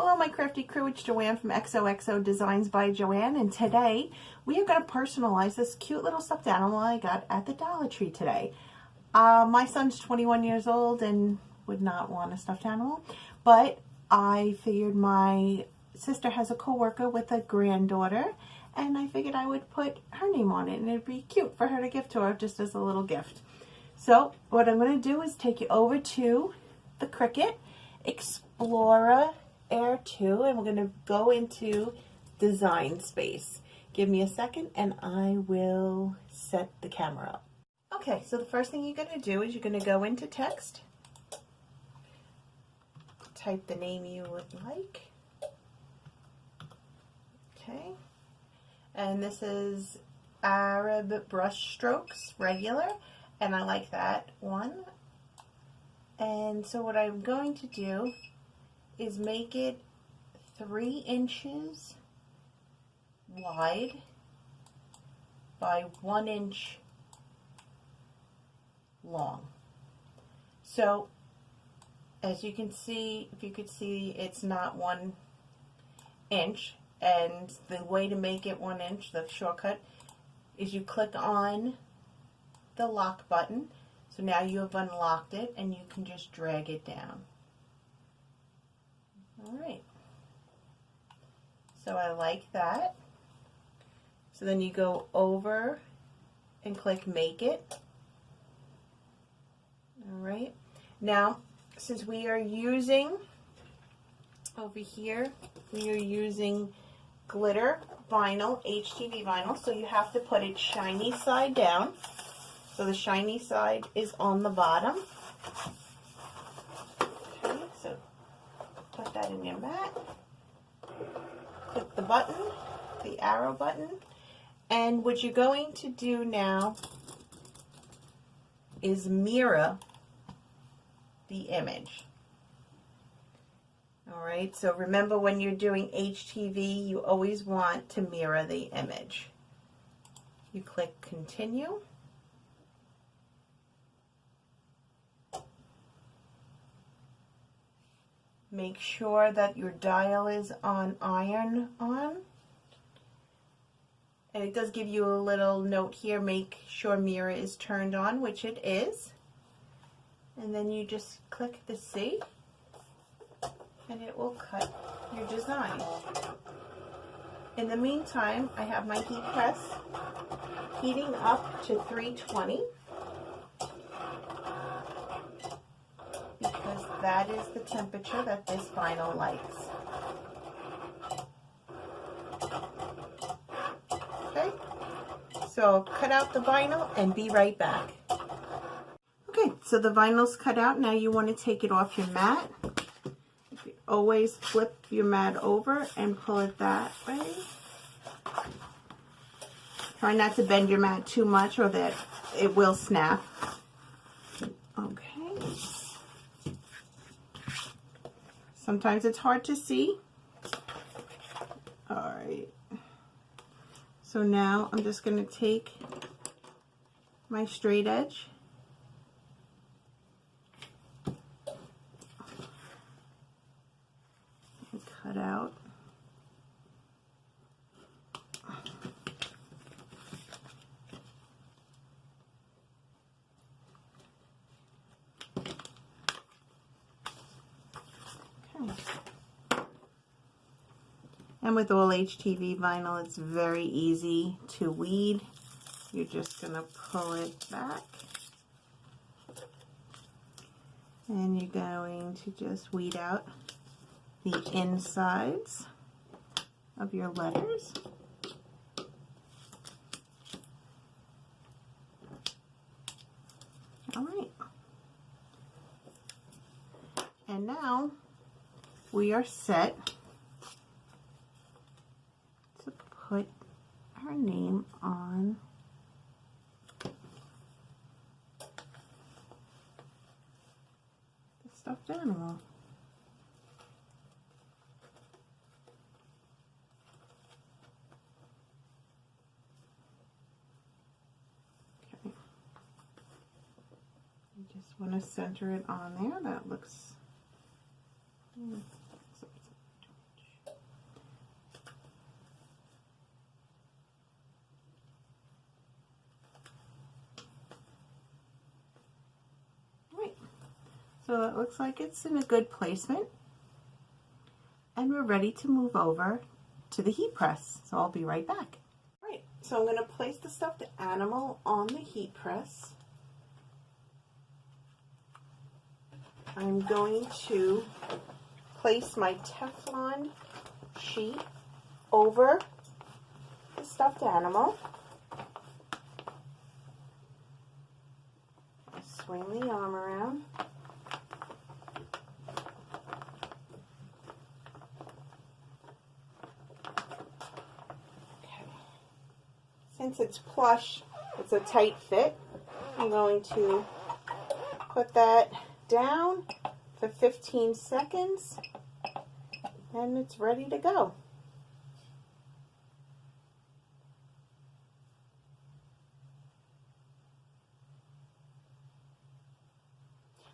Hello my crafty crew, it's Joanne from XOXO Designs by Joanne, and today we are going to personalize this cute little stuffed animal I got at the Dollar Tree today. My son's 21 years old and would not want a stuffed animal, but I figured my sister has a co-worker with a granddaughter, and I figured I would put her name on it and it'd be cute for her to give to her just as a little gift. So what I'm going to do is take you over to the Cricut Explorer Air 2, and we're going to go into design space. Give me a second and I will set the camera up. Okay, so the first thing you're going to do is you're going to go into text, type the name you would like. Okay, and this is Arab brush strokes regular, and I like that one. And so what I'm going to do is make it 3 inches wide by 1 inch long. So as you can see, if you could see, it's not 1 inch, and the way to make it 1 inch, the shortcut, is you click on the lock button. So now you have unlocked it and you can just drag it down. Alright, so I like that. So then you go over and click make it. Alright, now since we are using, over here, we are using glitter vinyl, HTV vinyl, so you have to put it shiny side down. So the shiny side is on the bottom. Okay, so put that in your mat. Click the button, the arrow button, and what you're going to do now is mirror the image. Alright, so remember when you're doing HTV, you always want to mirror the image. You click continue. Make sure that your dial is on iron on. And it does give you a little note here, make sure mirror is turned on, which it is. And then you just click the C and it will cut your design. In the meantime, I have my heat press heating up to 320. Because that is the temperature that this vinyl likes. Okay, so cut out the vinyl and be right back. Okay, so the vinyl's cut out. Now you want to take it off your mat. You always flip your mat over and pull it that way. Try not to bend your mat too much or that it will snap. Okay. Sometimes it's hard to see. Alright. So now I'm just going to take my straight edge and cut out. And with all HTV vinyl, it's very easy to weed. You're just going to pull it back. And you're going to just weed out the insides of your letters. All right. And now we are set to put our name on the stuffed animal. Okay. You just want to center it on there. That looks So it looks like it's in a good placement. And we're ready to move over to the heat press. So I'll be right back. All right, so I'm going to place the stuffed animal on the heat press. I'm going to place my Teflon sheet over the stuffed animal. Swing the arm around. Okay. Since it's plush, it's a tight fit, I'm going to put that down for 15 seconds and it's ready to go.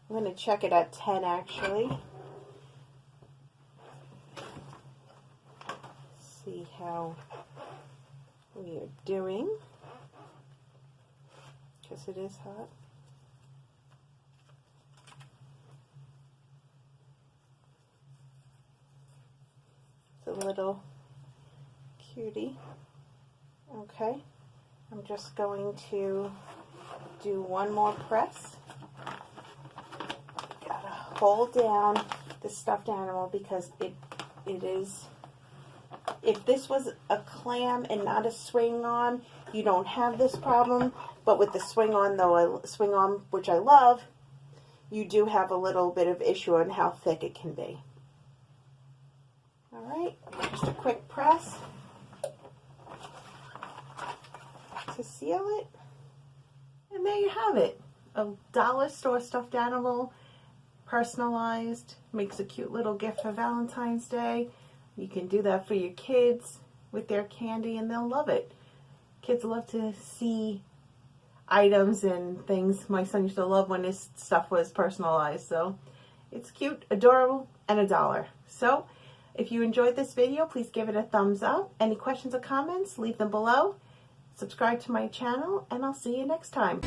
I'm going to check it at 10 actually. See how we are doing, because it is hot. It's a little cutie. Okay, I'm just going to do one more press. Gotta hold down the stuffed animal because it is, if this was a clam and not a swing on, you don't have this problem. But with the swing on, though, swing on, which I love, you do have a little bit of issue on how thick it can be. All right, just a quick press to seal it. And there you have it. A dollar store stuffed animal, personalized, makes a cute little gift for Valentine's Day. You can do that for your kids with their candy and they'll love it. Kids love to see items and things. My son used to love when his stuff was personalized. So it's cute, adorable, and $1. So if you enjoyed this video, please give it a thumbs up. Any questions or comments, leave them below. Subscribe to my channel and I'll see you next time.